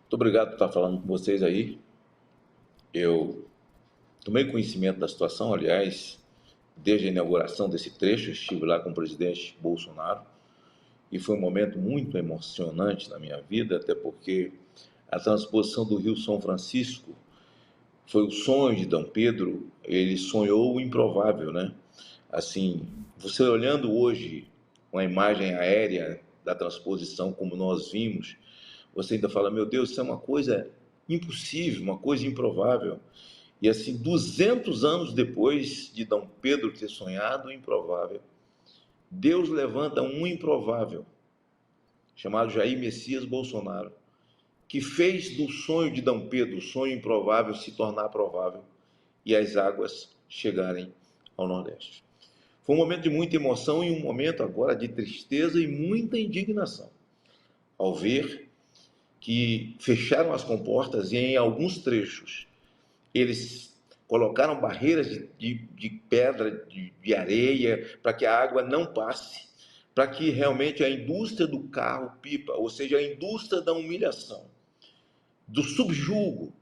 Muito obrigado por estar falando com vocês aí. Eu tomei conhecimento da situação, aliás, desde a inauguração desse trecho, estive lá com o presidente Bolsonaro e foi um momento muito emocionante na minha vida, até porque a transposição do Rio São Francisco foi o sonho de Dom Pedro, ele sonhou o improvável, né? Assim, você olhando hoje uma imagem aérea da transposição como nós vimos, você ainda fala, meu Deus, isso é uma coisa impossível, uma coisa improvável. E assim, 200 anos depois de Dom Pedro ter sonhado o improvável, Deus levanta um improvável, chamado Jair Messias Bolsonaro, que fez do sonho de Dom Pedro, o sonho improvável, se tornar provável e as águas chegarem ao Nordeste. Foi um momento de muita emoção e um momento agora de tristeza e muita indignação, ao ver que fecharam as comportas e em alguns trechos eles colocaram barreiras de pedra, de areia, para que a água não passe, para que realmente a indústria do carro-pipa, ou seja, a indústria da humilhação, do subjugo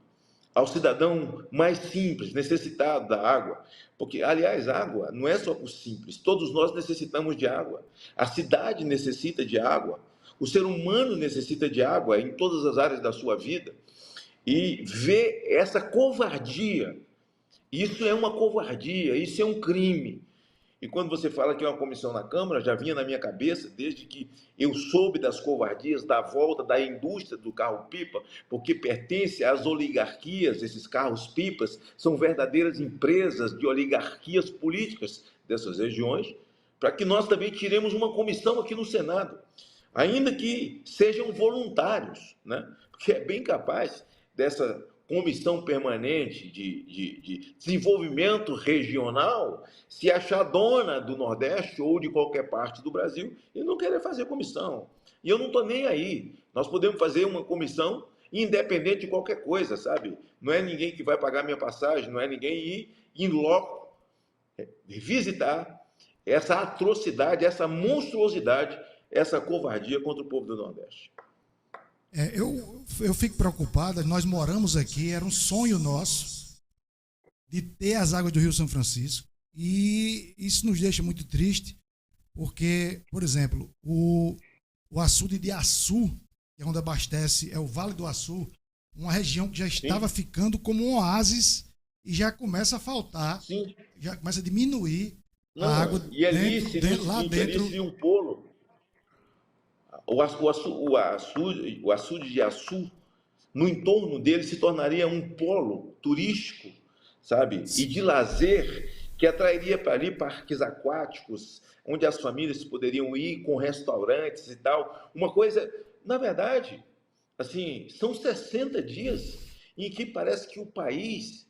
ao cidadão mais simples, necessitado da água, porque, aliás, água não é só para o simples, todos nós necessitamos de água, a cidade necessita de água, o ser humano necessita de água em todas as áreas da sua vida, e ver essa covardia, isso é uma covardia, isso é um crime. E quando você fala que é uma comissão na Câmara, já vinha na minha cabeça, desde que eu soube das covardias da volta da indústria do carro-pipa, porque pertence às oligarquias, esses carros-pipas são verdadeiras empresas de oligarquias políticas dessas regiões, para que nós também tiremos uma comissão aqui no Senado, ainda que sejam voluntários, né? Porque é bem capaz dessa comissão permanente de desenvolvimento regional se achar dona do Nordeste ou de qualquer parte do Brasil e não querer fazer comissão. E eu não estou nem aí. Nós podemos fazer uma comissão independente de qualquer coisa, sabe? Não é ninguém que vai pagar minha passagem, não é ninguém ir em loco visitar essa atrocidade, essa monstruosidade, essa covardia contra o povo do Nordeste. Eu fico preocupado, nós moramos aqui, era um sonho nosso de ter as águas do Rio São Francisco, e isso nos deixa muito triste, porque, por exemplo, o açude de Açu, que é onde abastece, é o Vale do Açu, uma região que já estava ficando como um oásis e já começa a faltar, Sim. Já começa a diminuir Não, a água e ali lá dentro. Ali seria um polo. O açude de Açu, no entorno dele, se tornaria um polo turístico, sabe? E de lazer, que atrairia para ali parques aquáticos, onde as famílias poderiam ir com restaurantes e tal. Uma coisa, na verdade, assim, são 60 dias em que parece que o país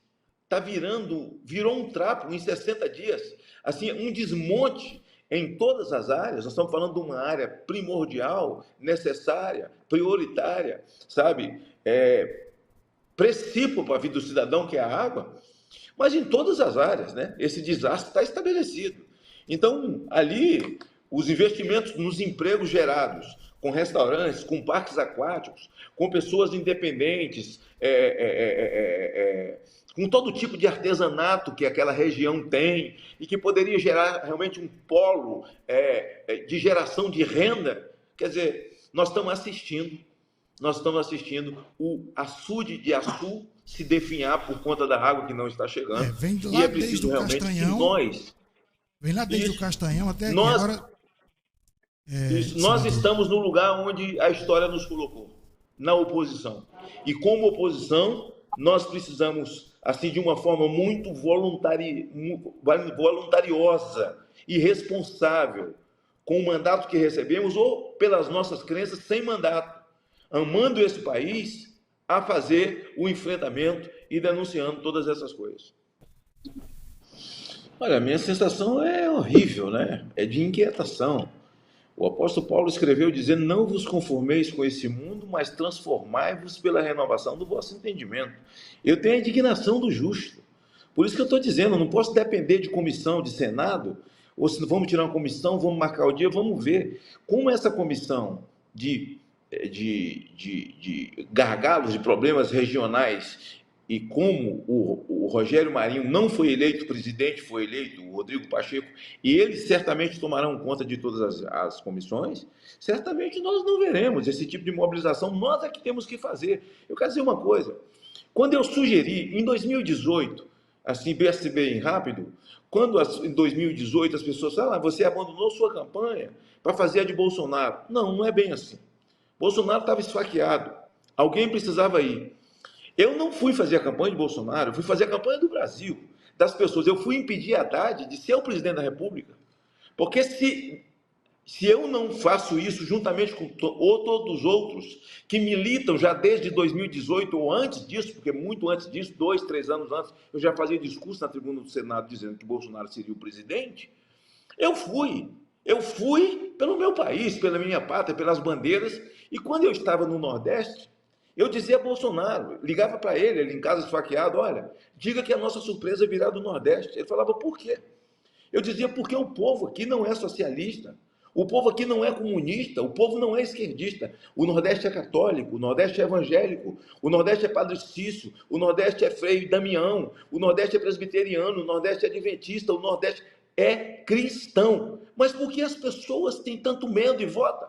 virou um trapo em 60 dias. Assim, um desmonte em todas as áreas. Nós estamos falando de uma área primordial, necessária, prioritária, sabe? Princípio para a vida do cidadão, que é a água, mas em todas as áreas, né? Esse desastre está estabelecido. Então, ali, os investimentos nos empregos gerados, com restaurantes, com parques aquáticos, com pessoas independentes, com todo tipo de artesanato que aquela região tem e que poderia gerar realmente um polo de geração de renda. Quer dizer, nós estamos assistindo o açude de Açu se definhar por conta da água que não está chegando. Vem lá e desde o Castanhão. Vem lá desde o Castanhão até aqui. Nós estamos no lugar onde a história nos colocou, na oposição. E como oposição, nós precisamos, assim, de uma forma muito voluntariosa e responsável, com o mandato que recebemos ou pelas nossas crenças sem mandato, amando esse país, a fazer o enfrentamento e denunciando todas essas coisas. Olha, a minha sensação é horrível, né? É de inquietação. O apóstolo Paulo escreveu dizendo, não vos conformeis com esse mundo, mas transformai-vos pela renovação do vosso entendimento. Eu tenho a indignação do justo. Por isso que eu estou dizendo, eu não posso depender de comissão, de Senado, ou se vamos tirar uma comissão, vamos marcar o dia, vamos ver como essa comissão de de gargalos, de problemas regionais, e como o Rogério Marinho não foi eleito presidente, foi eleito o Rodrigo Pacheco, e eles certamente tomarão conta de todas as comissões, certamente nós não veremos esse tipo de mobilização, nós é que temos que fazer. Eu quero dizer uma coisa, quando eu sugeri, em 2018, assim, bem rápido, quando em 2018 as pessoas falam, você abandonou sua campanha para fazer a de Bolsonaro. Não, não é bem assim. Bolsonaro estava esfaqueado. Alguém precisava ir. Eu não fui fazer a campanha de Bolsonaro, eu fui fazer a campanha do Brasil, das pessoas. Eu fui impedir a Haddad de ser o presidente da República. Porque se eu não faço isso juntamente com todos os outros que militam já desde 2018 ou antes disso, porque muito antes disso, 2, 3 anos antes, eu já fazia discurso na tribuna do Senado dizendo que Bolsonaro seria o presidente, eu fui pelo meu país, pela minha pátria, pelas bandeiras, e quando eu estava no Nordeste, eu dizia a Bolsonaro, ligava para ele em casa esfaqueado, olha, diga que a nossa surpresa virá do Nordeste. Ele falava, por quê? Eu dizia, porque o povo aqui não é socialista, o povo aqui não é comunista, o povo não é esquerdista, o Nordeste é católico, o Nordeste é evangélico, o Nordeste é Padre Cício, o Nordeste é Frei Damião, o Nordeste é presbiteriano, o Nordeste é adventista, o Nordeste é cristão. Mas por que as pessoas têm tanto medo e votam?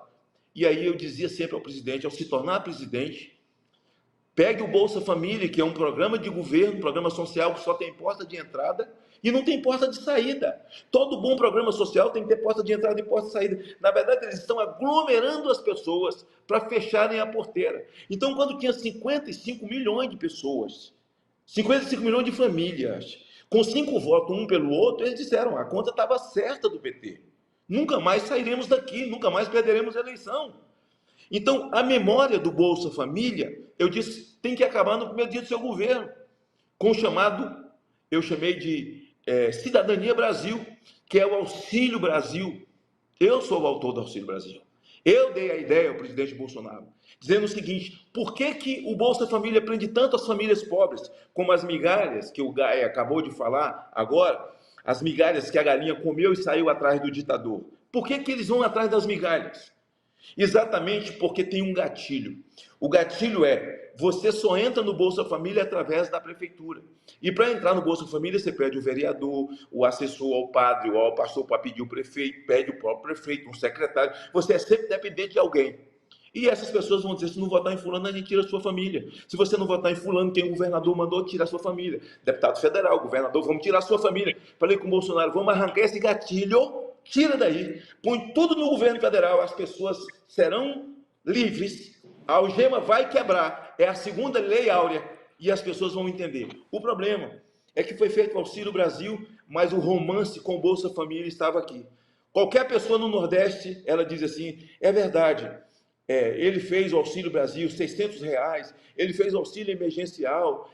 E aí eu dizia sempre ao presidente, ao se tornar presidente, pegue o Bolsa Família, que é um programa de governo, um programa social que só tem porta de entrada e não tem porta de saída. Todo bom programa social tem que ter porta de entrada e porta de saída. Na verdade, eles estão aglomerando as pessoas para fecharem a porteira. Então, quando tinha 55 milhões de pessoas, 55 milhões de famílias, com 5 votos um pelo outro, eles disseram, a conta estava certa do PT. Nunca mais sairemos daqui, nunca mais perderemos a eleição. Então, a memória do Bolsa Família, eu disse, tem que acabar no primeiro dia do seu governo, com o chamado, eu chamei de Cidadania Brasil, que é o Auxílio Brasil. Eu sou o autor do Auxílio Brasil. Eu dei a ideia ao presidente Bolsonaro, dizendo o seguinte, por que o Bolsa Família prende tanto as famílias pobres, como as migalhas, que o Gaia acabou de falar agora, as migalhas que a galinha comeu e saiu atrás do ditador? Por que eles vão atrás das migalhas? Exatamente porque tem um gatilho. O gatilho é, você só entra no Bolsa Família através da prefeitura. E para entrar no Bolsa Família, você pede o vereador, o assessor, ao padre, ou ao pastor para pedir o prefeito, pede o próprio prefeito, um secretário. Você é sempre dependente de alguém. E essas pessoas vão dizer, se não votar em fulano, a gente tira a sua família. Se você não votar em fulano, quem o governador mandou, tira a sua família. Deputado federal, governador, vamos tirar a sua família. Falei com o Bolsonaro, vamos arrancar esse gatilho, tira daí, põe tudo no governo federal, as pessoas serão livres, a algema vai quebrar, é a segunda lei áurea, e as pessoas vão entender. O problema é que foi feito o Auxílio Brasil, mas o romance com o Bolsa Família estava aqui. Qualquer pessoa no Nordeste, ela diz assim, é verdade, ele fez o Auxílio Brasil, R$600, ele fez o auxílio emergencial,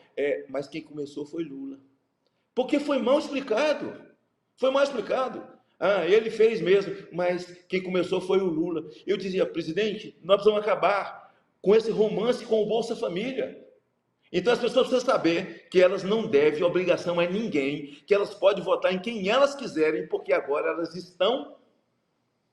mas quem começou foi Lula. Porque foi mal explicado, ele fez mesmo, mas quem começou foi o Lula. Eu dizia, presidente, nós precisamos acabar com esse romance com o Bolsa Família. Então as pessoas precisam saber que elas não devem obrigação a ninguém, que elas podem votar em quem elas quiserem, porque agora elas estão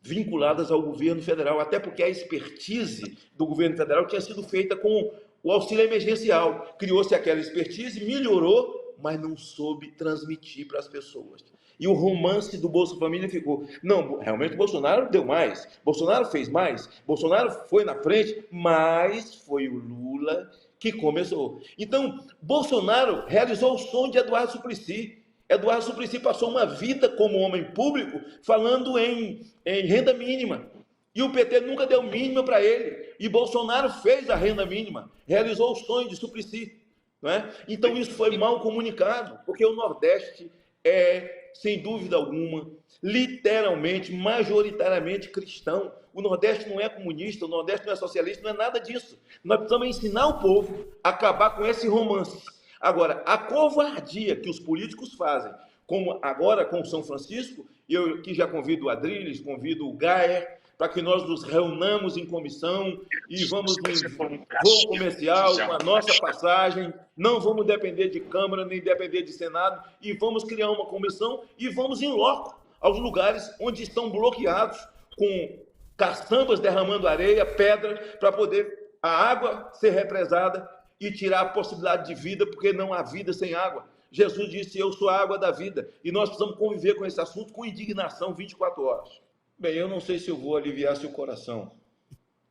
vinculadas ao governo federal, até porque a expertise do governo federal tinha sido feita com o auxílio emergencial. Criou-se aquela expertise, melhorou, mas não soube transmitir para as pessoas. E o romance do Bolsa Família ficou, não, realmente o Bolsonaro deu mais, Bolsonaro fez mais, Bolsonaro foi na frente, mas foi o Lula que começou. Então, Bolsonaro realizou o sonho de Eduardo Suplicy. Eduardo Suplicy passou uma vida como homem público falando em renda mínima. E o PT nunca deu mínima para ele. E Bolsonaro fez a renda mínima, realizou o sonho de Suplicy. Não é? Então isso foi mal comunicado, porque o Nordeste é, sem dúvida alguma, literalmente, majoritariamente cristão. O Nordeste não é comunista, o Nordeste não é socialista, não é nada disso. Nós precisamos ensinar o povo a acabar com esse romance. Agora, a covardia que os políticos fazem, como agora com São Francisco, eu aqui já convido o Adriles, convido o Gaia, para que nós nos reunamos em comissão e vamos no voo comercial com a nossa passagem, não vamos depender de Câmara, nem depender de Senado, e vamos criar uma comissão e vamos em loco aos lugares onde estão bloqueados com caçambas derramando areia, pedra, para poder a água ser represada e tirar a possibilidade de vida, porque não há vida sem água. Jesus disse: eu sou a água da vida. E nós precisamos conviver com esse assunto com indignação 24 horas. Bem, eu não sei se eu vou aliviar seu coração.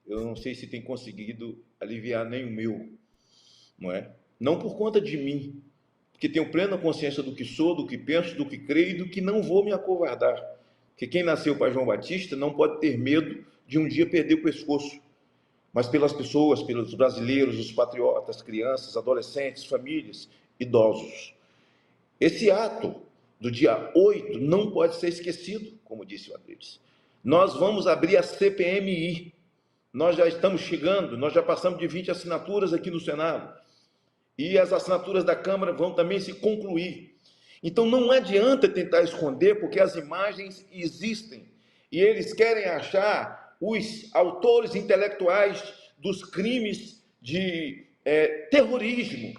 Eu não sei se tem conseguido aliviar nem o meu, não é? Não por conta de mim, porque tenho plena consciência do que sou, do que penso, do que creio e do que não vou me acovardar. Porque quem nasceu para João Batista não pode ter medo de um dia perder o pescoço. Mas pelas pessoas, pelos brasileiros, os patriotas, crianças, adolescentes, famílias, idosos. Esse ato do dia 8 não pode ser esquecido, como disse o Adriles. Nós vamos abrir a CPMI. Nós já estamos chegando, nós já passamos de 20 assinaturas aqui no Senado. E as assinaturas da Câmara vão também se concluir. Então não adianta tentar esconder, porque as imagens existem. E eles querem achar os autores intelectuais dos crimes de terrorismo.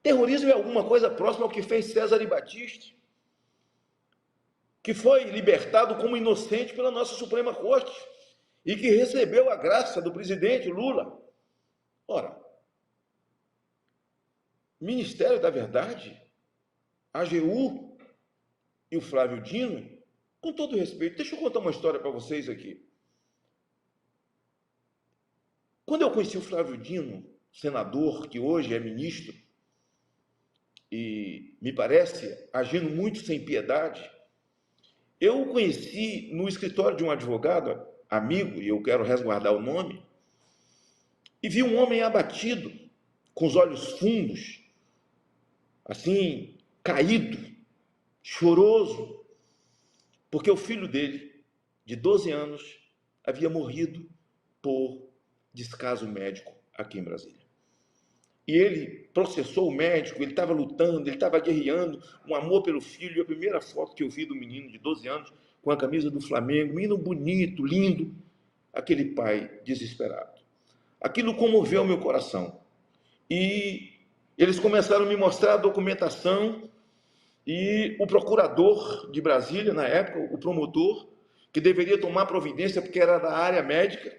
Terrorismo é alguma coisa próxima ao que fez César Battisti, que foi libertado como inocente pela nossa Suprema Corte e que recebeu a graça do presidente Lula. Ora, Ministério da Verdade, AGU e o Flávio Dino, com todo respeito, deixa eu contar uma história para vocês aqui. Quando eu conheci o Flávio Dino, senador, que hoje é ministro, e me parece agindo muito sem piedade, eu o conheci no escritório de um advogado, amigo, e eu quero resguardar o nome, e vi um homem abatido, com os olhos fundos, assim, caído, choroso, porque o filho dele, de 12 anos, havia morrido por descaso médico aqui em Brasília. E ele processou o médico, ele estava lutando, ele estava guerreando, um amor pelo filho. E a primeira foto que eu vi do menino de 12 anos, com a camisa do Flamengo, menino bonito, lindo, aquele pai desesperado. Aquilo comoveu meu coração. E eles começaram a me mostrar a documentação e o procurador de Brasília, na época, o promotor, que deveria tomar providência porque era da área médica,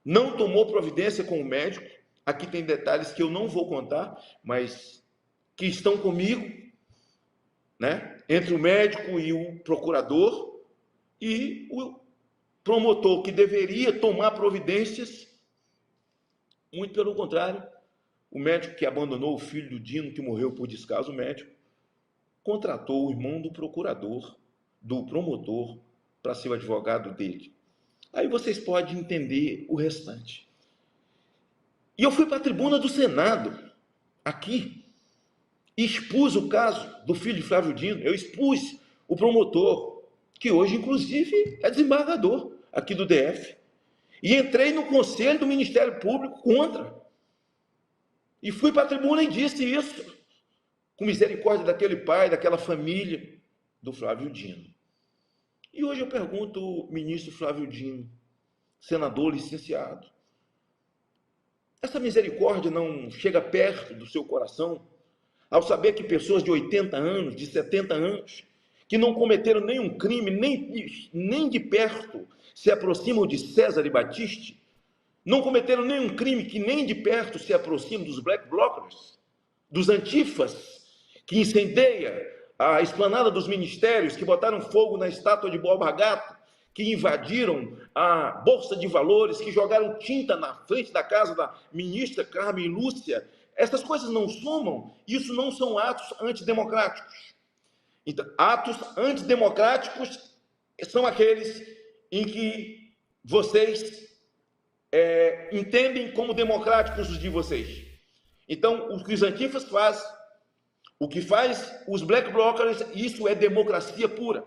não tomou providência com o médico. Aqui tem detalhes que eu não vou contar, mas que estão comigo, né? Entre o médico e o procurador, e o promotor que deveria tomar providências, muito pelo contrário, o médico que abandonou o filho do Dino, que morreu por descaso médico, contratou o irmão do procurador, do promotor, para ser o advogado dele. Aí vocês podem entender o restante. E eu fui para a tribuna do Senado, aqui, e expus o caso do filho de Flávio Dino. Eu expus o promotor, que hoje, inclusive, é desembargador aqui do DF. E entrei no Conselho do Ministério Público contra. E fui para a tribuna e disse isso, com misericórdia daquele pai, daquela família do Flávio Dino. E hoje eu pergunto, ministro Flávio Dino, senador licenciado, essa misericórdia não chega perto do seu coração ao saber que pessoas de 80 anos, de 70 anos, que não cometeram nenhum crime, nem de perto se aproximam de César Battisti, não cometeram nenhum crime que nem de perto se aproximam dos Black Blockers, dos Antifas, que incendeia a esplanada dos ministérios, que botaram fogo na estátua de Borba Gato, que invadiram a Bolsa de Valores, que jogaram tinta na frente da casa da ministra Carmen Lúcia. Essas coisas não somam, isso não são atos antidemocráticos. Então, atos antidemocráticos são aqueles em que vocês entendem como democráticos os de vocês. Então, o que os antifas fazem, o que faz os black blockers, isso é democracia pura.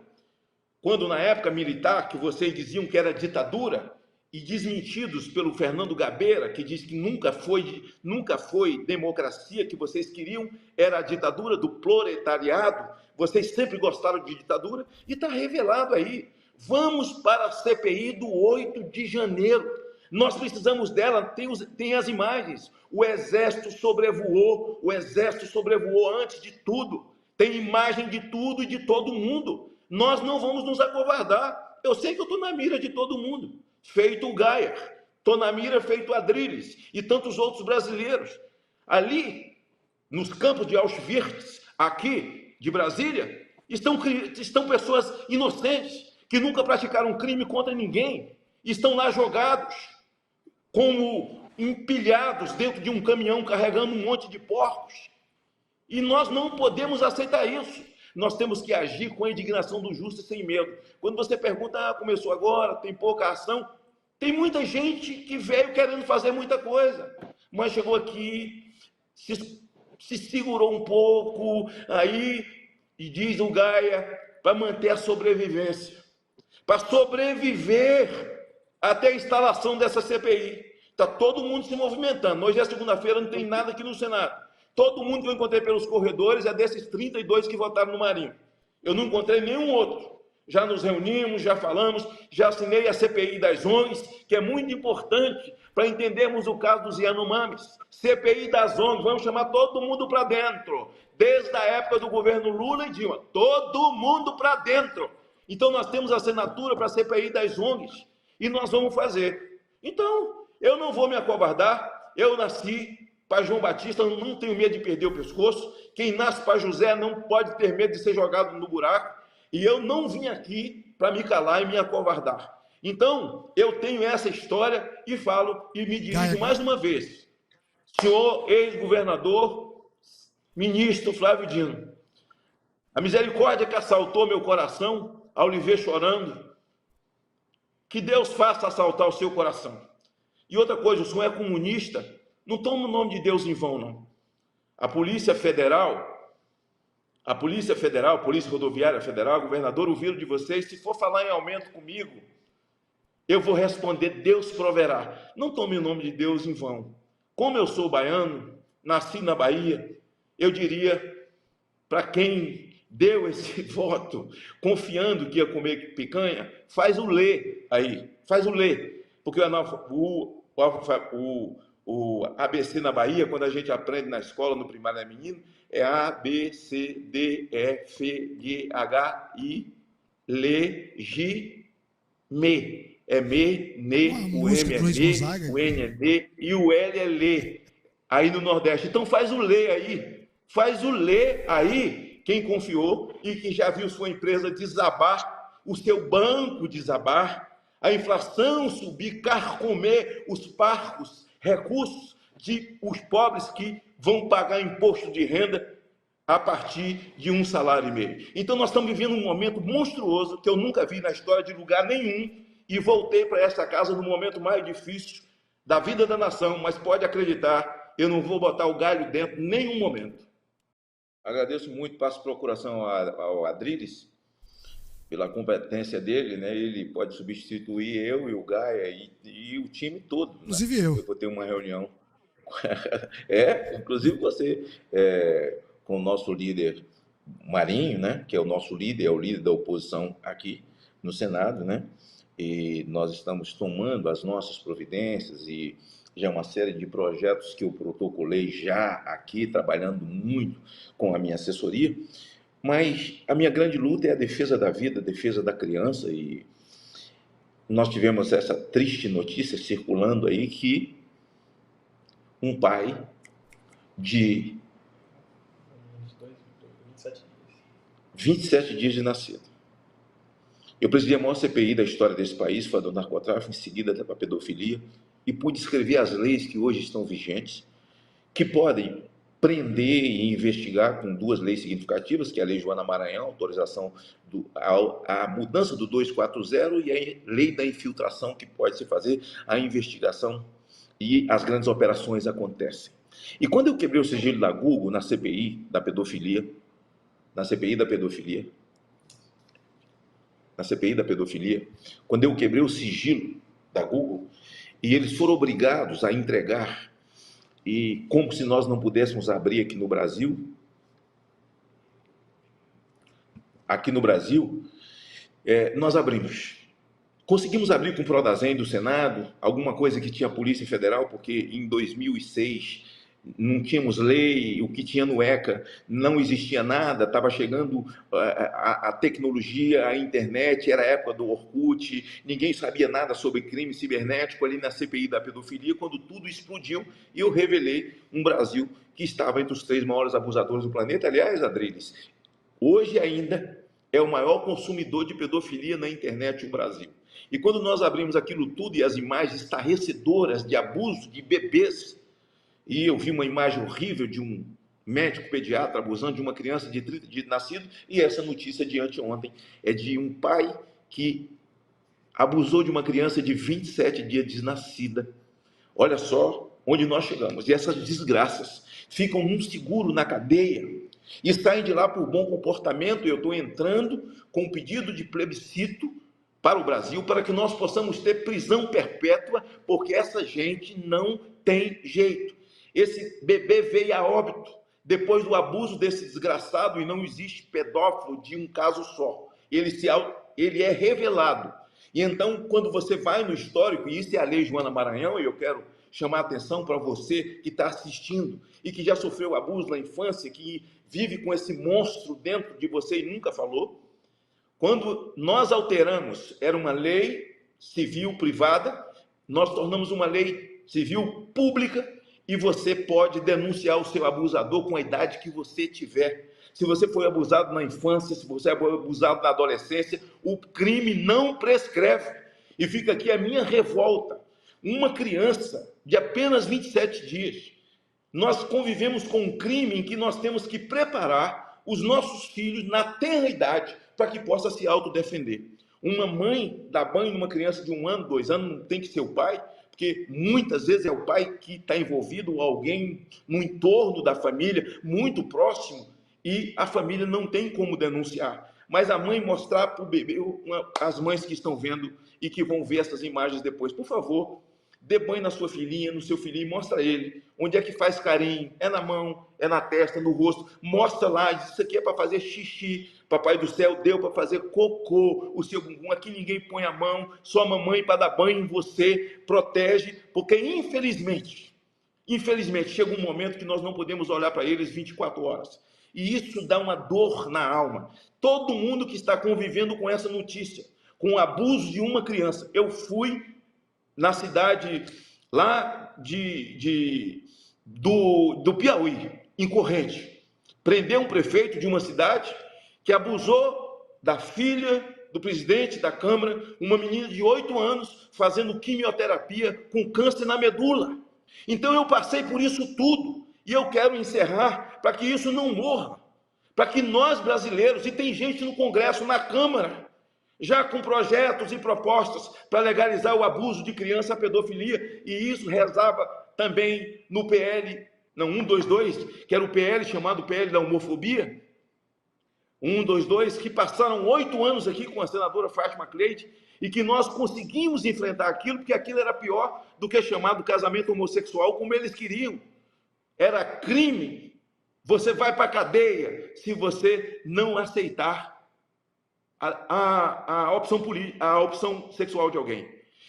Quando na época militar, que vocês diziam que era ditadura, e desmentidos pelo Fernando Gabeira, que diz que nunca foi democracia que vocês queriam, era a ditadura do proletariado, vocês sempre gostaram de ditadura, e está revelado aí. Vamos para a CPI do 8 de janeiro. Nós precisamos dela, tem as imagens. O exército sobrevoou antes de tudo. Tem imagem de tudo e de todo mundo. Nós não vamos nos acovardar. Eu sei que eu estou na mira de todo mundo, feito o Gaia, estou na mira feito Adrilles e tantos outros brasileiros. Ali, nos campos de Auschwitz, aqui de Brasília, estão pessoas inocentes, que nunca praticaram crime contra ninguém, estão lá jogados, como empilhados dentro de um caminhão carregando um monte de porcos. E nós não podemos aceitar isso. Nós temos que agir com a indignação do justo e sem medo. Quando você pergunta, começou agora, tem pouca ação, tem muita gente que veio querendo fazer muita coisa, mas chegou aqui, se segurou um pouco, aí, e diz o Gaia, para manter a sobrevivência, para sobreviver até a instalação dessa CPI. Está todo mundo se movimentando. Hoje é segunda-feira, não tem nada aqui no Senado. Todo mundo que eu encontrei pelos corredores é desses 32 que votaram no Marinho. Eu não encontrei nenhum outro. Já nos reunimos, já falamos, já assinei a CPI das ONGs, que é muito importante para entendermos o caso dos Yanomamis. CPI das ONGs, vamos chamar todo mundo para dentro. Desde a época do governo Lula e Dilma, todo mundo para dentro. Então nós temos a assinatura para a CPI das ONGs e nós vamos fazer. Então, eu não vou me acovardar, eu nasci para João Batista, eu não tenho medo de perder o pescoço. Quem nasce para José não pode ter medo de ser jogado no buraco. E eu não vim aqui para me calar e me acovardar. Então, eu tenho essa história e falo e me dirijo mais uma vez. Senhor ex-governador, ministro Flávio Dino, a misericórdia que assaltou meu coração ao lhe ver chorando, que Deus faça assaltar o seu coração. E outra coisa, o senhor é comunista, não toma o nome de Deus em vão, não. A Polícia Federal, a Polícia Rodoviária Federal, governador, ouviram de vocês, se for falar em aumento comigo, eu vou responder, Deus proverá. Não tome o nome de Deus em vão. Como eu sou baiano, nasci na Bahia, eu diria, para quem deu esse voto, confiando que ia comer picanha, faz o lê aí, faz o lê. Porque o ABC na Bahia, quando a gente aprende na escola, no primário menino, é A, B, C, D, E, F, G, H, I, L, G, Me. É me, ne, o M é me, o N é ne e o L é lê. Aí no Nordeste. Então faz o lê aí. Faz o lê aí, quem confiou e que já viu sua empresa desabar, o seu banco desabar, a inflação subir, carcomer os parcos recursos de os pobres que vão pagar imposto de renda a partir de um salário e meio. Então nós estamos vivendo um momento monstruoso que eu nunca vi na história de lugar nenhum e voltei para esta casa no momento mais difícil da vida da nação, mas pode acreditar, eu não vou botar o galho dentro em nenhum momento. Agradeço muito, passo procuração ao Adrilles, pela competência dele, né? Ele pode substituir eu e o Gaia e o time todo. Inclusive né? eu. Eu vou ter uma reunião. Inclusive você, com o nosso líder Marinho, né? Que é o nosso líder, é o líder da oposição aqui no Senado, né? E nós estamos tomando as nossas providências e já uma série de projetos que eu protocolei já aqui, trabalhando muito com a minha assessoria. Mas a minha grande luta é a defesa da vida, a defesa da criança, e nós tivemos essa triste notícia circulando aí que um pai de 27 dias de nascido. Eu presidi a maior CPI da história desse país, foi a do narcotráfico, em seguida da pedofilia, e pude escrever as leis que hoje estão vigentes, que podem prender e investigar com duas leis significativas, que é a Lei Joana Maranhão, autorização a mudança do 240 e a Lei da Infiltração, que pode se fazer a investigação e as grandes operações acontecem. E quando eu quebrei o sigilo da Google na CPI da pedofilia, quando eu quebrei o sigilo da Google, e eles foram obrigados a entregar, e como se nós não pudéssemos abrir aqui no Brasil, nós abrimos. Conseguimos abrir com o Prodazem do Senado, alguma coisa que tinha a Polícia Federal, porque em 2006 não tínhamos lei, o que tinha no ECA não existia nada, estava chegando a tecnologia, a internet, era a época do Orkut, ninguém sabia nada sobre crime cibernético ali na CPI da pedofilia, quando tudo explodiu e eu revelei um Brasil que estava entre os 3 maiores abusadores do planeta. Aliás, Adriles, hoje ainda é o maior consumidor de pedofilia na internet, o Brasil. E quando nós abrimos aquilo tudo e as imagens estarrecedoras de abuso de bebês, e eu vi uma imagem horrível de um médico pediatra abusando de uma criança de 30 dias de nascido, e essa notícia de anteontem é de um pai que abusou de uma criança de 27 dias de nascida. Olha só onde nós chegamos. E essas desgraças ficam num seguro na cadeia e saem de lá por bom comportamento. Eu estou entrando com um pedido de plebiscito para o Brasil, para que nós possamos ter prisão perpétua, porque essa gente não tem jeito. Esse bebê veio a óbito depois do abuso desse desgraçado, e não existe pedófilo de um caso só. Ele é revelado. E então, quando você vai no histórico, e isso é a Lei Joana Maranhão, e eu quero chamar a atenção para você que está assistindo e que já sofreu abuso na infância, que vive com esse monstro dentro de você e nunca falou. Quando nós alteramos, era uma lei civil privada, nós tornamos uma lei civil pública, e você pode denunciar o seu abusador com a idade que você tiver. Se você foi abusado na infância, se você foi abusado na adolescência, o crime não prescreve. E fica aqui a minha revolta. Uma criança de apenas 27 dias, nós convivemos com um crime em que nós temos que preparar os nossos filhos na tenra idade para que possa se autodefender. Uma mãe dá banho numa criança de 1 ano, 2 anos, não tem que ser o pai, porque muitas vezes é o pai que está envolvido, ou alguém no entorno da família, muito próximo, e a família não tem como denunciar. Mas a mãe mostrar para o bebê, as mães que estão vendo e que vão ver essas imagens depois, por favor, dê banho na sua filhinha, no seu filhinho, mostra ele onde é que faz carinho, é na mão, é na testa, no rosto, mostra lá, diz, isso aqui é para fazer xixi, papai do céu deu para fazer cocô, o seu bumbum, aqui ninguém põe a mão, só a mamãe para dar banho em você, protege, porque infelizmente, chega um momento que nós não podemos olhar para eles 24 horas, e isso dá uma dor na alma. Todo mundo que está convivendo com essa notícia, com o abuso de uma criança, eu fui na cidade lá do Piauí, em Corrente, prender um prefeito de uma cidade que abusou da filha do presidente da Câmara, uma menina de 8 anos, fazendo quimioterapia com câncer na medula. Então eu passei por isso tudo, e eu quero encerrar para que isso não morra, para que nós brasileiros, e tem gente no Congresso, na Câmara, já com projetos e propostas para legalizar o abuso de criança, a pedofilia, e isso rezava também no PL, não, 122, que era o PL chamado PL da homofobia, 122, que passaram 8 anos aqui com a senadora Fátima Cleide, e que nós conseguimos enfrentar aquilo, porque aquilo era pior do que chamado casamento homossexual, como eles queriam. Era crime, você vai para a cadeia se você não aceitar a opção sexual de alguém.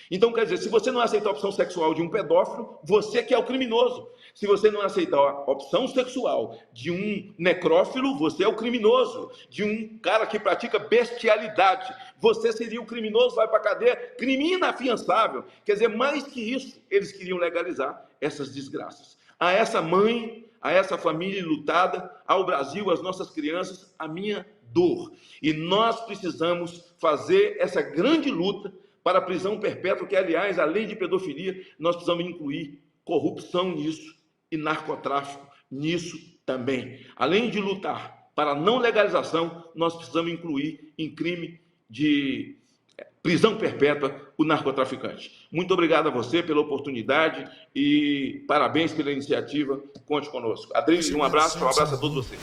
Então, quer dizer, se você não aceitar a opção sexual de um pedófilo, você que é o criminoso. Se você não aceitar a opção sexual de um necrófilo, você é o criminoso. De um cara que pratica bestialidade, você seria o criminoso, vai para a cadeia, crime inafiançável. Quer dizer, mais que isso, eles queriam legalizar essas desgraças. A essa mãe, a essa família enlutada, ao Brasil, às nossas crianças, a minha dor. E nós precisamos fazer essa grande luta para a prisão perpétua, que, aliás, além de pedofilia, nós precisamos incluir corrupção nisso e narcotráfico nisso também. Além de lutar para a não legalização, nós precisamos incluir em crime de prisão perpétua o narcotraficante. Muito obrigado a você pela oportunidade e parabéns pela iniciativa. Conte conosco. Adriles, um abraço a todos vocês.